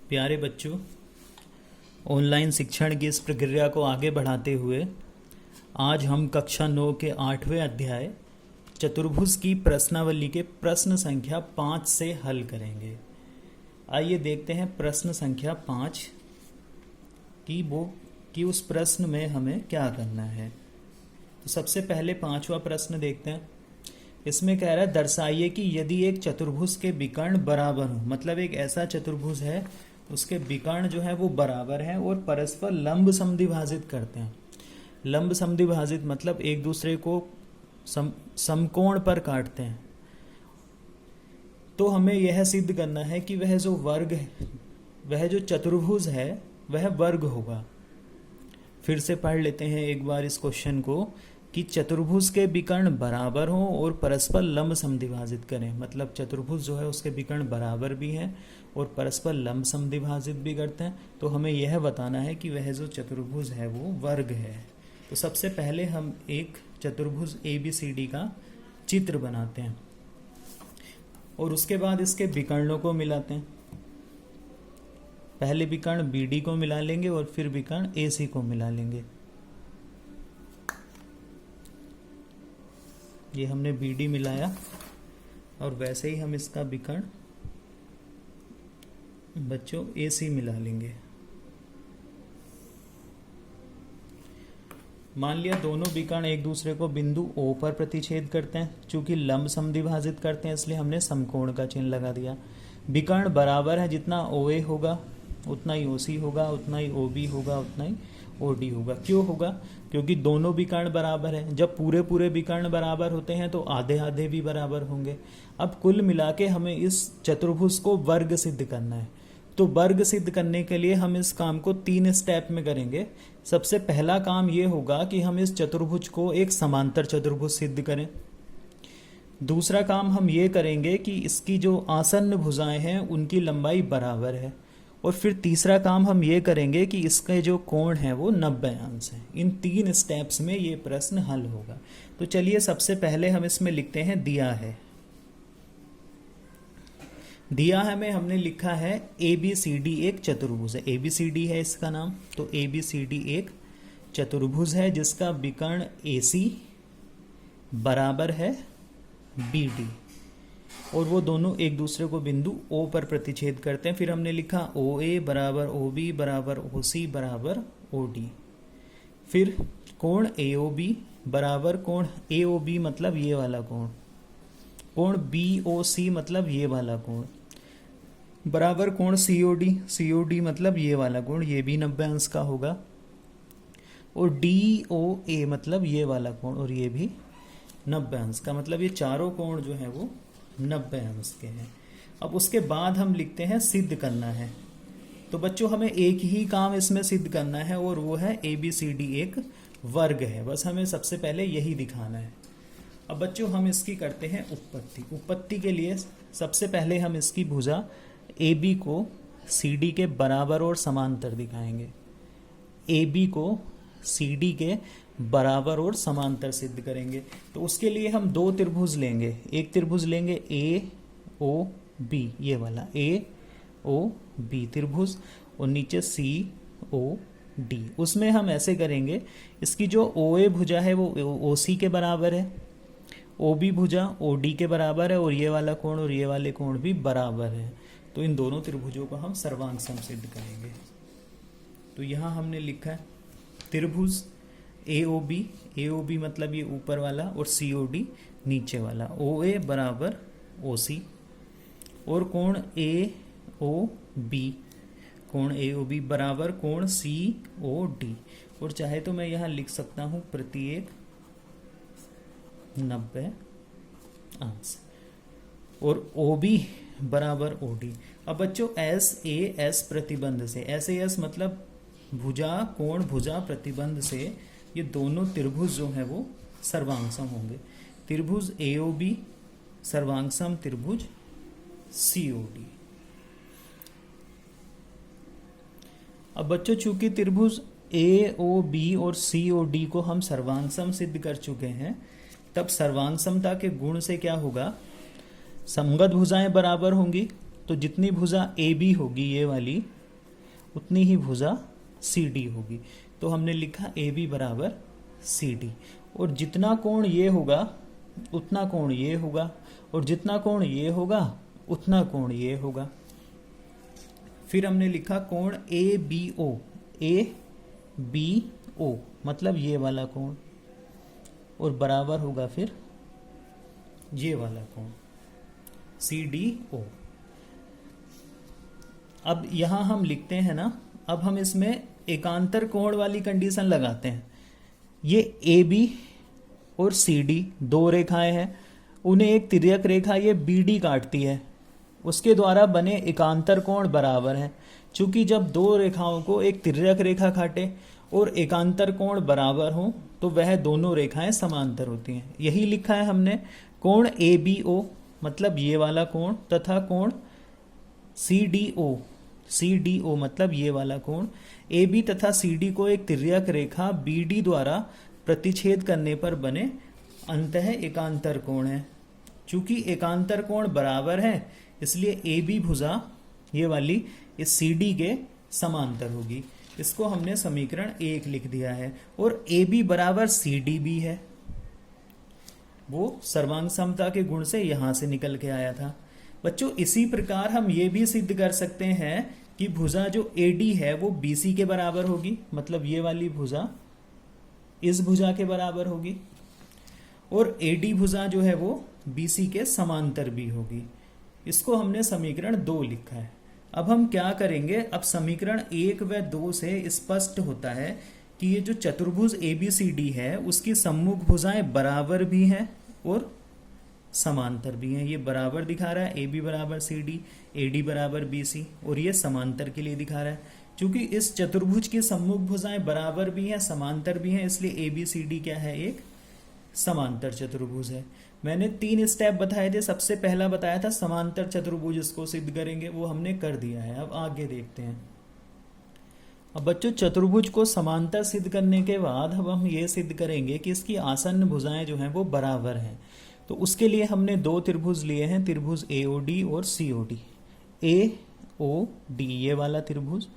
प्यारे बच्चों, ऑनलाइन शिक्षण की इस प्रक्रिया को आगे बढ़ाते हुए आज हम कक्षा 9 के 8वें अध्याय चतुर्भुज की प्रश्नावली के प्रश्न संख्या 5 से हल करेंगे। आइए देखते हैं प्रश्न संख्या 5 कि उस प्रश्न में हमें क्या करना है। तो सबसे पहले 5वां प्रश्न देखते हैं। इसमें कह रहा है दर्शाइए कि यदि एक चतुर्भुज के विकर्ण बराबर हो, मतलब एक ऐसा चतुर्भुज है उसके विकर्ण जो है वो बराबर है और परस्पर लंब समद्विभाजित करते हैं। लंब समद्विभाजित मतलब एक दूसरे को समकोण पर काटते हैं। तो हमें यह सिद्ध करना है कि वह जो वर्ग है, वह जो चतुर्भुज है वह वर्ग होगा। फिर से पढ़ लेते हैं एक बार इस क्वेश्चन को कि चतुर्भुज के विकर्ण बराबर हों और परस्पर लंब समद्विभाजित करें। मतलब चतुर्भुज जो है उसके विकर्ण बराबर भी हैं और परस्पर लंब समद्विभाजित भी करते हैं। तो हमें यह बताना है कि वह जो चतुर्भुज है वो वर्ग है। तो सबसे पहले हम एक चतुर्भुज ABCD का चित्र बनाते हैं और उसके बाद इसके विकर्णों को मिलाते हैं। पहले विकर्ण BD को मिला लेंगे और फिर विकर्ण AC को मिला लेंगे। ये हमने BD मिलाया और वैसे ही हम इसका विकर्ण बच्चों AC मिला लेंगे। मान लिया दोनों विकर्ण एक दूसरे को बिंदु O पर प्रतिच्छेद करते हैं। चूंकि लंब समद्विभाजित करते हैं इसलिए हमने समकोण का चिन्ह लगा दिया। विकर्ण बराबर है, जितना OA होगा उतना ही OC होगा, उतना ही OB होगा, उतना ही OD होगा। क्यों होगा? क्योंकि दोनों विकर्ण बराबर है। जब पूरे पूरे विकर्ण बराबर होते हैं तो आधे आधे भी बराबर होंगे। अब कुल मिला के हमें इस चतुर्भुज को वर्ग सिद्ध करना है। तो वर्ग सिद्ध करने के लिए हम इस काम को 3 स्टेप में करेंगे। सबसे पहला काम ये होगा कि हम इस चतुर्भुज को एक समांतर चतुर्भुज सिद्ध करें। दूसरा काम हम ये करेंगे कि इसकी जो आसन्न भुजाएं हैं उनकी लंबाई बराबर है। और फिर तीसरा काम हम ये करेंगे कि इसके जो कोण है वो 90 अंश है। इन 3 स्टेप्स में ये प्रश्न हल होगा। तो चलिए सबसे पहले हम इसमें लिखते हैं दिया है। दिया है में हमने लिखा है ABCD एक चतुर्भुज है। ABCD है इसका नाम। तो ABCD एक चतुर्भुज है जिसका विकर्ण AC बराबर है BD और वो दोनों एक दूसरे को बिंदु O पर प्रतिच्छेद करते हैं। फिर हमने लिखा OA बराबर OB बराबर OC बराबर OD। फिर कोण AOB बराबर कोण AOB मतलब ये वाला कोण, कोण BOC मतलब ये वाला कोण, बराबर कोण COD मतलब ये वाला कोण, ये भी 90 अंश का होगा। और DOA मतलब ये वाला कोण और ये भी 90 अंश का। मतलब ये चारों कोण जो है वो 90 अंश के हैं। अब उसके बाद हम लिखते हैं सिद्ध करना है। तो बच्चों हमें एक ही काम इसमें सिद्ध करना है और वो है ABCD एक वर्ग है। बस हमें सबसे पहले यही दिखाना है। अब बच्चों हम इसकी करते हैं उत्पत्ति। उत्पत्ति के लिए सबसे पहले हम इसकी भुजा AB को CD के बराबर और समांतर दिखाएंगे। AB को CD के बराबर और समांतर सिद्ध करेंगे। तो उसके लिए हम 2 त्रिभुज लेंगे। एक त्रिभुज लेंगे AOB, ये वाला AOB त्रिभुज, और नीचे COD। उसमें हम ऐसे करेंगे, इसकी जो OA भुजा है वो OC के बराबर है, OB भुजा OD के बराबर है और ये वाला कोण और ये वाले कोण भी बराबर है। तो इन दोनों त्रिभुजों को हम सर्वांग सम सिद्ध करेंगे। तो यहाँ हमने लिखा है त्रिभुज AOB मतलब ये ऊपर वाला और COD नीचे वाला, OA बराबर OC और कोण AOB बराबर कोण COD। और चाहे तो मैं यहाँ लिख सकता हूँ प्रत्येक 90 अंश और OB बराबर OD। अब बच्चों SAS प्रतिबंध से, SAS मतलब भुजा कोण भुजा प्रतिबंध से ये दोनों त्रिभुज जो हैं वो सर्वांगसम होंगे। त्रिभुज AOB सर्वांगसम त्रिभुज COD। अब बच्चों चूंकि त्रिभुज AOB और COD को हम सर्वांगसम सिद्ध कर चुके हैं, तब सर्वांगसमता के गुण से क्या होगा, समगत भुजाएं बराबर होंगी। तो जितनी भुजा AB होगी ये वाली उतनी ही भुजा सी डी होगी। तो हमने लिखा ए बी बराबर सी डी, और जितना कोण ये होगा उतना कोण ये होगा, और जितना कोण ये होगा उतना कोण ये होगा। फिर हमने लिखा कोण A B O, A B O मतलब ये वाला कोण, और बराबर होगा फिर ये वाला कोण सी डी ओ। अब यहां हम लिखते हैं ना, अब हम इसमें एकांतर कोण वाली कंडीशन लगाते हैं। ये ए बी और सी डी दो रेखाएं हैं, उन्हें एक तिर्यक रेखा ये बी डी काटती है, उसके द्वारा बने एकांतर कोण बराबर है। चूंकि जब दो रेखाओं को एक तिर्यक रेखा काटे और एकांतर कोण बराबर हो तो वह दोनों रेखाएं समांतर होती हैं। यही लिखा है हमने, कोण ए बी ओ मतलब ये वाला कोण, तथा कोण C D O, C D O मतलब ये वाला कोण, ए बी तथा सी डी को एक तिर्यक रेखा बी डी द्वारा प्रतिच्छेद करने पर बने अंतः एकांतर कोण है। चूंकि एकांतर कोण बराबर है इसलिए ए बी भुजा ये वाली इस सी डी के समांतर होगी। इसको हमने समीकरण 1 लिख दिया है। और ए बी बराबर सी डी भी है, वो सर्वांग समता के गुण से यहां से निकल के आया था। बच्चों इसी प्रकार हम ये भी सिद्ध कर सकते हैं कि भुजा जो ए डी है वो बी सी के बराबर होगी, मतलब ये वाली भुजा इस भुजा के बराबर होगी, और ए डी भुजा जो है वो बी सी के समांतर भी होगी। इसको हमने समीकरण 2 लिखा है। अब हम क्या करेंगे, अब समीकरण 1 व 2 से स्पष्ट होता है कि ये जो चतुर्भुज ए बी सी डी है उसकी सम्मुख भुजाएं बराबर भी हैं और समांतर भी हैं। ये बराबर दिखा रहा है ए बी बराबर सी डी, ए डी बराबर बी सी, और ये समांतर के लिए दिखा रहा है। क्योंकि इस चतुर्भुज की सम्मुख भुजाएं बराबर भी हैं समांतर भी हैं, इसलिए ए बी सी डी क्या है, एक समांतर चतुर्भुज है। मैंने 3 स्टेप बताए थे। सबसे पहला बताया था समांतर चतुर्भुज इसको सिद्ध करेंगे, वो हमने कर दिया है। अब आगे देखते हैं। अब बच्चों चतुर्भुज को समांतर सिद्ध करने के बाद अब हम ये सिद्ध करेंगे कि इसकी आसन्न भुजाएं जो हैं वो बराबर हैं। तो उसके लिए हमने 2 त्रिभुज लिए हैं, त्रिभुज ए ओ डी और सी ओ डी। ए ओ डी ये वाला त्रिभुज,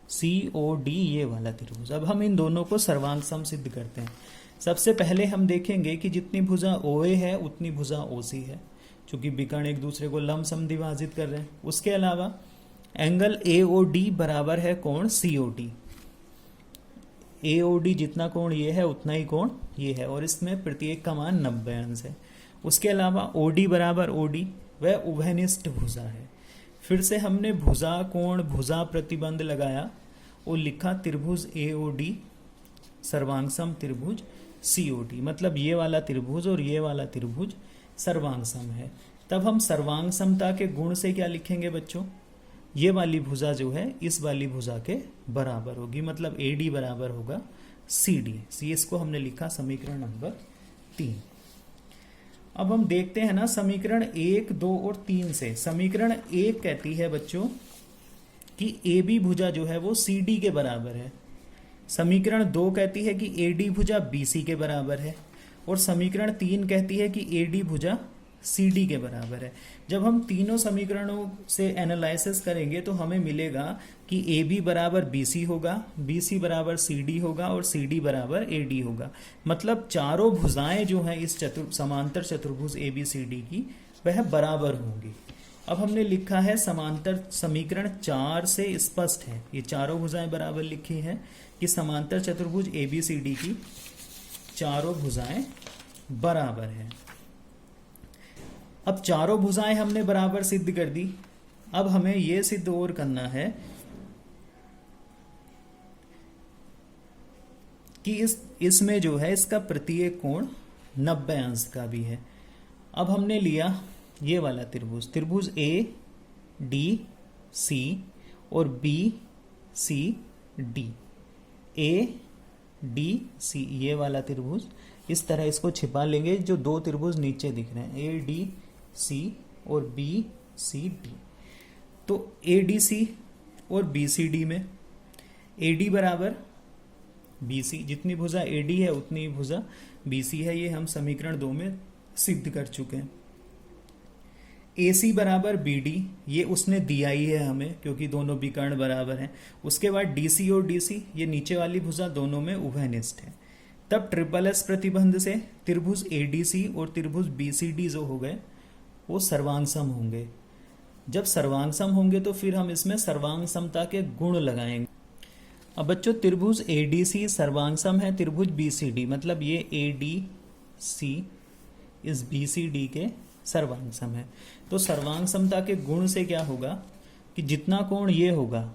सी ओ डी ये वाला त्रिभुज। अब हम इन दोनों को सर्वांग सम सिद्ध करते हैं। सबसे पहले हम देखेंगे कि जितनी भुजा OA है उतनी भुजा OC है, क्योंकि विकर्ण एक दूसरे को लंब समद्विभाजित कर रहे हैं। उसके अलावा एंगल AOD बराबर है कोण COD। AOD जितना कोण ये है उतना ही कोण ये है, और इसमें प्रत्येक का मान 90 अंश है। उसके अलावा OD बराबर OD वह उभयनिष्ठ भुजा है। फिर से हमने भुजा कोण भुजा प्रतिबंध लगाया और लिखा त्रिभुज AOD सर्वांग सम त्रिभुज COD, मतलब ये वाला त्रिभुज और ये वाला त्रिभुज सर्वांग सम है। तब हम सर्वांग समता के गुण से क्या लिखेंगे बच्चों, ये वाली भुजा जो है इस वाली भुजा के बराबर होगी, मतलब AD बराबर होगा CD। इसको हमने लिखा समीकरण नंबर 3। अब हम देखते हैं ना समीकरण 1, 2 और 3 से। समीकरण 1 कहती है बच्चों कि AB भुजा जो है वो CD के बराबर है। समीकरण 2 कहती है कि AD भुजा BC के बराबर है, और समीकरण 3 कहती है कि AD भुजा CD के बराबर है। जब हम तीनों समीकरणों से एनालिसिस करेंगे तो हमें मिलेगा कि AB बराबर BC होगा, BC बराबर CD होगा और CD बराबर AD होगा। मतलब चारों भुजाएं जो हैं इस समांतर चतुर्भुज ABCD की वह बराबर होंगी। अब हमने लिखा है समांतर समीकरण 4 से स्पष्ट है, ये चारों भुजाएं बराबर लिखी हैं कि समांतर चतुर्भुज ABCD की चारों भुजाएं बराबर हैं। अब चारों भुजाएं हमने बराबर सिद्ध कर दी। अब हमें यह सिद्ध और करना है कि इसमें जो है इसका प्रत्येक कोण 90 अंश का भी है। अब हमने लिया ये वाला त्रिभुज, त्रिभुज ADC और BCD। ADC ये वाला त्रिभुज, इस तरह इसको छिपा लेंगे। जो 2 त्रिभुज नीचे दिख रहे हैं ADC और BCD, तो ADC और BCD में AD बराबर BC, जितनी भुजा AD है उतनी भुजा BC है। ये हम समीकरण 2 में सिद्ध कर चुके हैं। AC बराबर BD, ये उसने दिया ही है हमें क्योंकि दोनों विकर्ण बराबर हैं। उसके बाद DC और DC, ये नीचे वाली भुजा दोनों में उभयनिष्ठ है। तब SSS प्रतिबंध से त्रिभुज ADC और त्रिभुज BCD जो हो गए वो सर्वांग सम होंगे। जब सर्वांग सम होंगे तो फिर हम इसमें सर्वांग समता के गुण लगाएंगे। अब बच्चों त्रिभुज ADC सर्वांग सम है त्रिभुज BCD, मतलब ये ADC इस BCD के सर्वांग सम है। तो सर्वांग समता के गुण से क्या होगा कि जितना कोण ये होगा,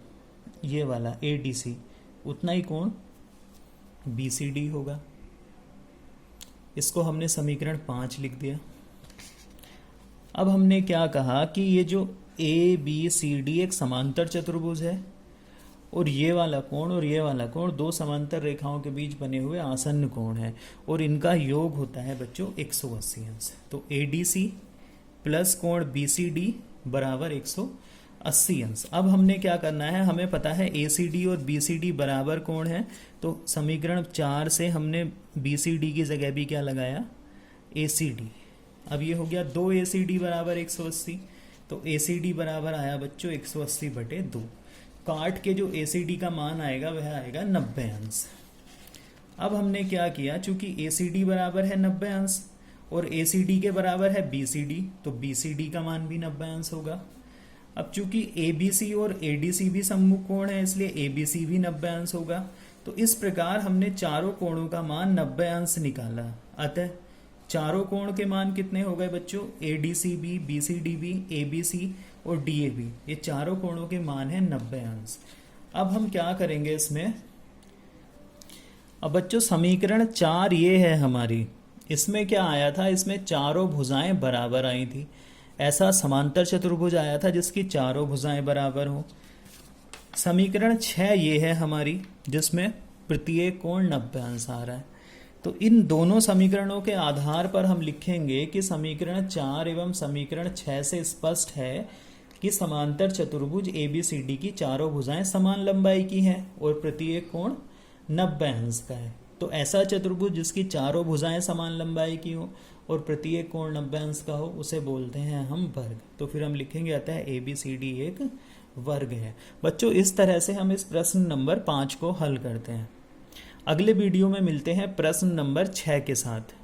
ये वाला ADC, उतना ही कोण BCD होगा। इसको हमने समीकरण 5 लिख दिया। अब हमने क्या कहा कि ये जो ABCD एक समांतर चतुर्भुज है और ये वाला कोण और ये वाला कोण दो समांतर रेखाओं के बीच बने हुए आसन्न कोण है और इनका योग होता है बच्चों 180 अंश। तो ADC प्लस कोण BCD बराबर 180 अंश। अब हमने क्या करना है, हमें पता है ACD और BCD बराबर कोण है, तो समीकरण 4 से हमने BCD की जगह भी क्या लगाया, ACD। अब ये हो गया 2 ACD बराबर 180, तो ACD बराबर आया बच्चों 180/2। काट के जो ACD का मान आएगा वह आएगा 90 अंश। अब हमने क्या किया, चूंकि ACD बराबर है 90 अंश और ACD के बराबर है BCD, तो BCD का मान भी 90 अंश होगा। अब चूंकि ABC और ADC भी सम्मुख कोण है इसलिए ABC भी 90 अंश होगा। तो इस प्रकार हमने चारों कोणों का मान 90 अंश निकाला। अतः चारों कोण के मान कितने हो गए बच्चों, ADCB, BCDB, ABC और DAB, ये चारों कोणों के मान है 90 अंश। अब हम क्या करेंगे इसमें, अब बच्चों समीकरण 4 ये है हमारी, इसमें क्या आया था, इसमें चारों भुजाएं बराबर आई थी। ऐसा समांतर चतुर्भुज आया था जिसकी चारों भुजाएं बराबर हो। समीकरण 6 ये है हमारी जिसमें प्रत्येक कोण 90 अंश आ रहा है। तो इन दोनों समीकरणों के आधार पर हम लिखेंगे कि समीकरण 4 एवं समीकरण 6 से स्पष्ट है कि समांतर चतुर्भुज ABCD की चारों भुजाएं समान लंबाई की हैं और प्रत्येक कोण 90 अंश का है। तो ऐसा चतुर्भुज जिसकी चारों भुजाएं समान लंबाई की हो और प्रत्येक कोण 90 अंश का हो उसे बोलते हैं हम वर्ग। तो फिर हम लिखेंगे अतः ABCD एक वर्ग है। बच्चों इस तरह से हम इस प्रश्न नंबर 5 को हल करते हैं। अगले वीडियो में मिलते हैं प्रश्न नंबर 6 के साथ।